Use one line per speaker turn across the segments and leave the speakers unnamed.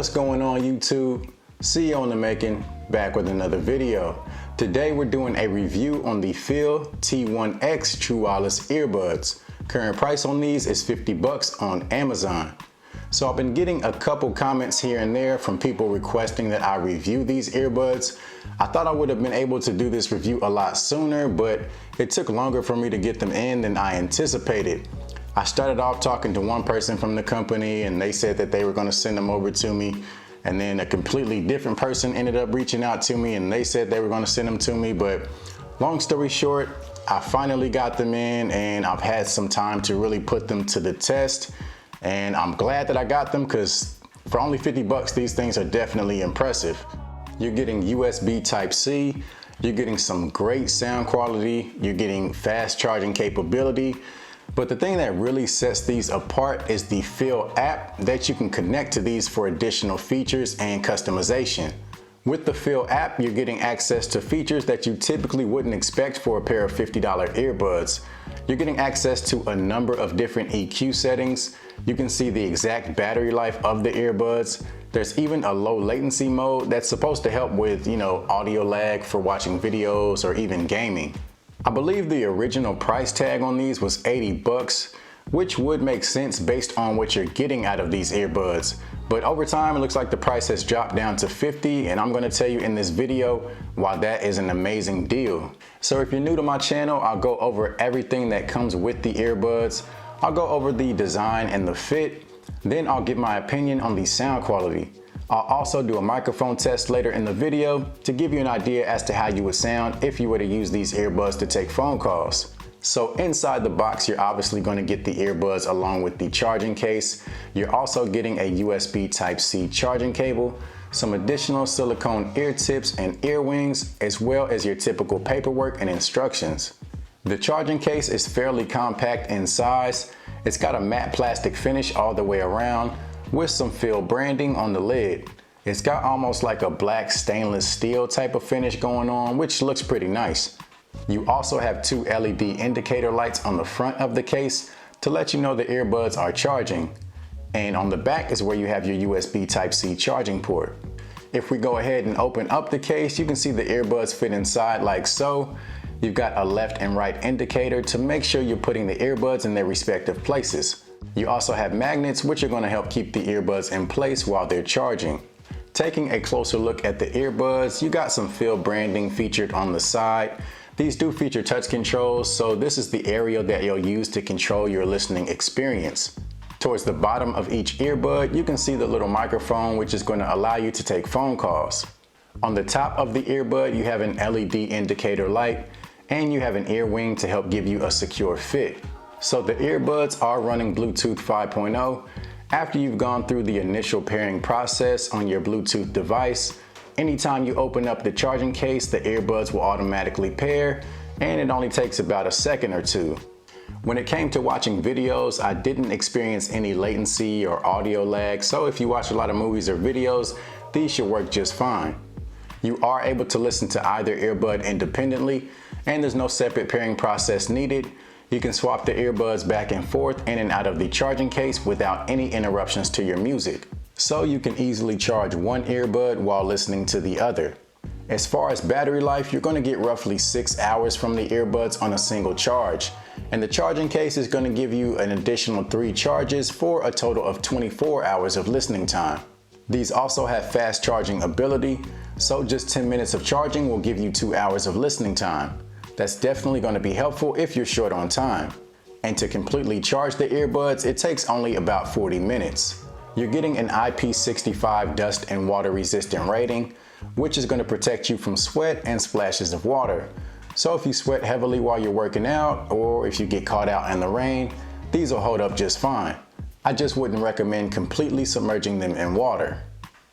What's going on, YouTube? CEO in the making, back with another video. Today we're doing a review on the FIIL T1X True Wireless Earbuds. Current price on these is 50 bucks on Amazon. So I've been getting a couple comments here and there from people requesting that I review these earbuds. I thought I would have been able to do this review a lot sooner, but it took longer for me to get them in than I anticipated. I started off talking to one person from the company and they said that they were going to send them over to me. And then a completely different person ended up reaching out to me and they said they were going to send them to me. But long story short, I finally got them in and I've had some time to really put them to the test. And I'm glad that I got them because for only 50 bucks, these things are definitely impressive. You're getting USB Type-C, you're getting some great sound quality, you're getting fast charging capability. But the thing that really sets these apart is the FIIL app that you can connect to these for additional features and customization. With the FIIL app, you're getting access to features that you typically wouldn't expect for a pair of $50 earbuds. You're getting access to a number of different EQ settings. You can see the exact battery life of the earbuds. There's even a low latency mode that's supposed to help with, audio lag for watching videos or even gaming. I believe the original price tag on these was 80 bucks, which would make sense based on what you're getting out of these earbuds. But over time, it looks like the price has dropped down to 50, and I'm gonna tell you in this video why that is an amazing deal. So if you're new to my channel, I'll go over everything that comes with the earbuds. I'll go over the design and the fit, then I'll give my opinion on the sound quality. I'll also do a microphone test later in the video to give you an idea as to how you would sound if you were to use these earbuds to take phone calls. So inside the box, you're obviously going to get the earbuds along with the charging case. You're also getting a USB Type-C charging cable, some additional silicone ear tips and ear wings, as well as your typical paperwork and instructions. The charging case is fairly compact in size. It's got a matte plastic finish all the way around, with some FIIL branding on the lid. It's got almost like a black stainless steel type of finish going on, which looks pretty nice. You also have two LED indicator lights on the front of the case to let you know the earbuds are charging. And on the back is where you have your USB Type-C charging port. If we go ahead and open up the case, you can see the earbuds fit inside like so. You've got a left and right indicator to make sure you're putting the earbuds in their respective places. You also have magnets, which are going to help keep the earbuds in place while they're charging. Taking a closer look at the earbuds, you got some FIIL branding featured on the side. These do feature touch controls, so this is the area that you'll use to control your listening experience. Towards the bottom of each earbud, you can see the little microphone, which is going to allow you to take phone calls. On the top of the earbud, you have an LED indicator light, and you have an ear wing to help give you a secure fit. So the earbuds are running Bluetooth 5.0. After you've gone through the initial pairing process on your Bluetooth device, anytime you open up the charging case, the earbuds will automatically pair, and it only takes about a second or two. When it came to watching videos, I didn't experience any latency or audio lag, so if you watch a lot of movies or videos, these should work just fine. You are able to listen to either earbud independently, and there's no separate pairing process needed. You can swap the earbuds back and forth in and out of the charging case without any interruptions to your music. So you can easily charge one earbud while listening to the other. As far as battery life, you're going to get roughly 6 hours from the earbuds on a single charge. And the charging case is going to give you an additional 3 charges for a total of 24 hours of listening time. These also have fast charging ability, so just 10 minutes of charging will give you 2 hours of listening time. That's definitely going to be helpful if you're short on time. And to completely charge the earbuds, it takes only about 40 minutes. You're getting an IP65 dust and water resistant rating, which is going to protect you from sweat and splashes of water. So if you sweat heavily while you're working out, or if you get caught out in the rain, these will hold up just fine. I just wouldn't recommend completely submerging them in water.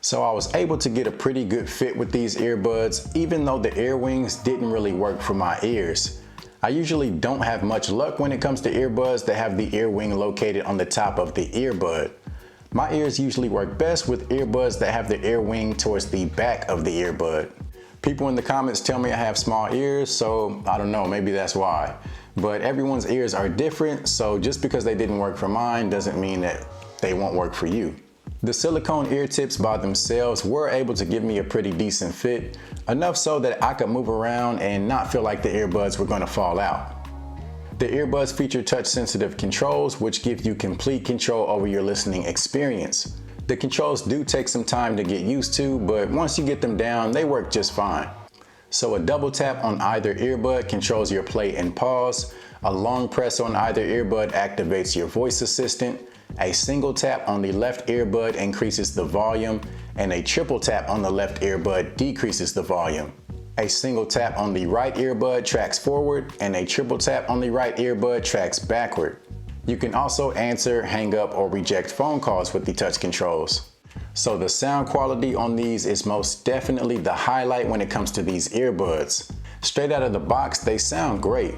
So I was able to get a pretty good fit with these earbuds, even though the ear wings didn't really work for my ears. I usually don't have much luck when it comes to earbuds that have the ear wing located on the top of the earbud. My ears usually work best with earbuds that have the ear wing towards the back of the earbud. People in the comments tell me I have small ears, so I don't know, maybe that's why. But everyone's ears are different, so just because they didn't work for mine doesn't mean that they won't work for you. The silicone ear tips by themselves were able to give me a pretty decent fit, enough so that I could move around and not feel like the earbuds were going to fall out. The earbuds feature touch-sensitive controls which give you complete control over your listening experience. The controls do take some time to get used to, but once you get them down, they work just fine. So a double tap on either earbud controls your play and pause, a long press on either earbud activates your voice assistant, a single tap on the left earbud increases the volume, and a triple tap on the left earbud decreases the volume. A single tap on the right earbud tracks forward, and a triple tap on the right earbud tracks backward. You can also answer, hang up, or reject phone calls with the touch controls. So the sound quality on these is most definitely the highlight when it comes to these earbuds. Straight out of the box, they sound great.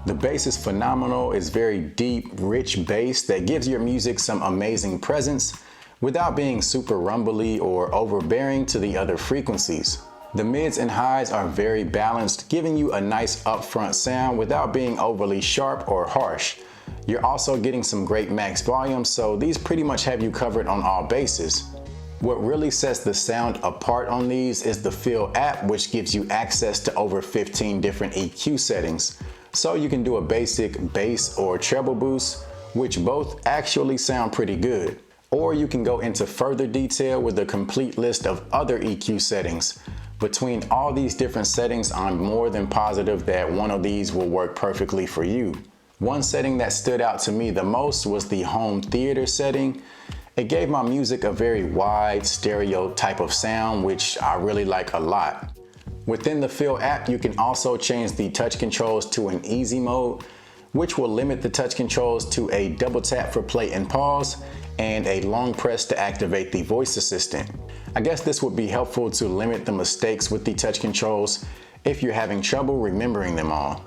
The bass is phenomenal. It's very deep, rich bass that gives your music some amazing presence without being super rumbly or overbearing to the other frequencies. The mids and highs are very balanced, giving you a nice upfront sound without being overly sharp or harsh. You're also getting some great max volume, so these pretty much have you covered on all bases. What really sets the sound apart on these is the FIIL app, which gives you access to over 15 different EQ settings. So you can do a basic bass or treble boost, which both actually sound pretty good. Or you can go into further detail with a complete list of other EQ settings. Between all these different settings, I'm more than positive that one of these will work perfectly for you. One setting that stood out to me the most was the home theater setting. It gave my music a very wide stereo type of sound, which I really like a lot. Within the FIIL app, you can also change the touch controls to an easy mode, which will limit the touch controls to a double tap for play and pause and a long press to activate the voice assistant. I guess this would be helpful to limit the mistakes with the touch controls if you're having trouble remembering them all.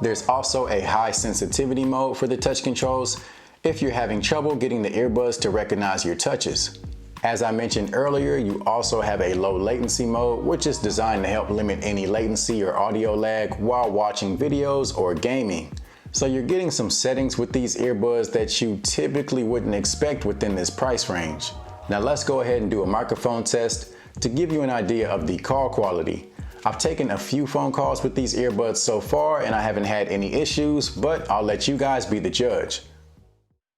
There's also a high sensitivity mode for the touch controls if you're having trouble getting the earbuds to recognize your touches. As I mentioned earlier, you also have a low latency mode, which is designed to help limit any latency or audio lag while watching videos or gaming. So you're getting some settings with these earbuds that you typically wouldn't expect within this price range. Now let's go ahead and do a microphone test to give you an idea of the call quality. I've taken a few phone calls with these earbuds so far and I haven't had any issues, but I'll let you guys be the judge.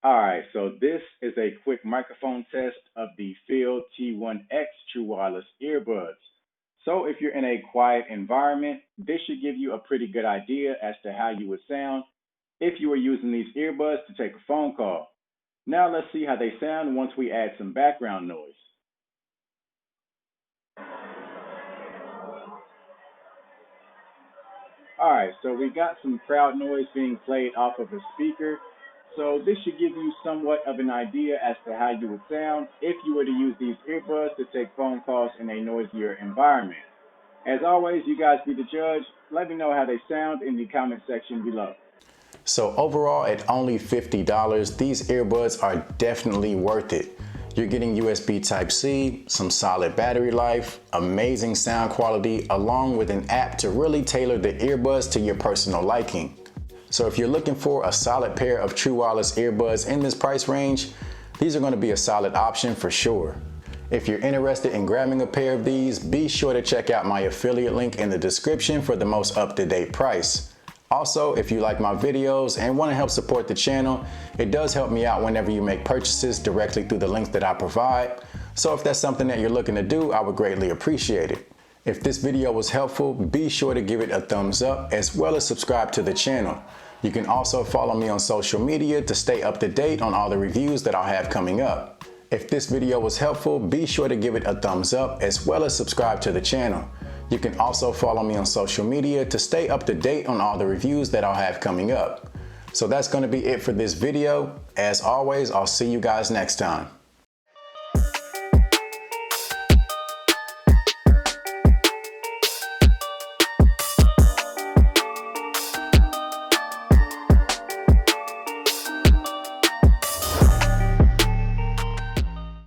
Alright, so this is a quick microphone test of the FIIL T1X True Wireless Earbuds. So if you're in a quiet environment, this should give you a pretty good idea as to how you would sound if you were using these earbuds to take a phone call. Now let's see how they sound once we add some background noise. Alright, so we got some crowd noise being played off of a speaker. So this should give you somewhat of an idea as to how you would sound if you were to use these earbuds to take phone calls in a noisier environment. As always, you guys be the judge. Let me know how they sound in the comment section below. So overall, at only $50, these earbuds are definitely worth it. You're getting USB Type-C, some solid battery life, amazing sound quality, along with an app to really tailor the earbuds to your personal liking. So if you're looking for a solid pair of true wireless earbuds in this price range, these are going to be a solid option for sure. If you're interested in grabbing a pair of these, be sure to check out my affiliate link in the description for the most up-to-date price. Also, if you like my videos and want to help support the channel, it does help me out whenever you make purchases directly through the links that I provide. So if that's something that you're looking to do, I would greatly appreciate it. If this video was helpful, be sure to give it a thumbs up as well as subscribe to the channel. You can also follow me on social media to stay up to date on all the reviews that I'll have coming up. If this video was helpful, be sure to give it a thumbs up as well as subscribe to the channel. You can also follow me on social media to stay up to date on all the reviews that I'll have coming up. So that's going to be it for this video. As always, I'll see you guys next time.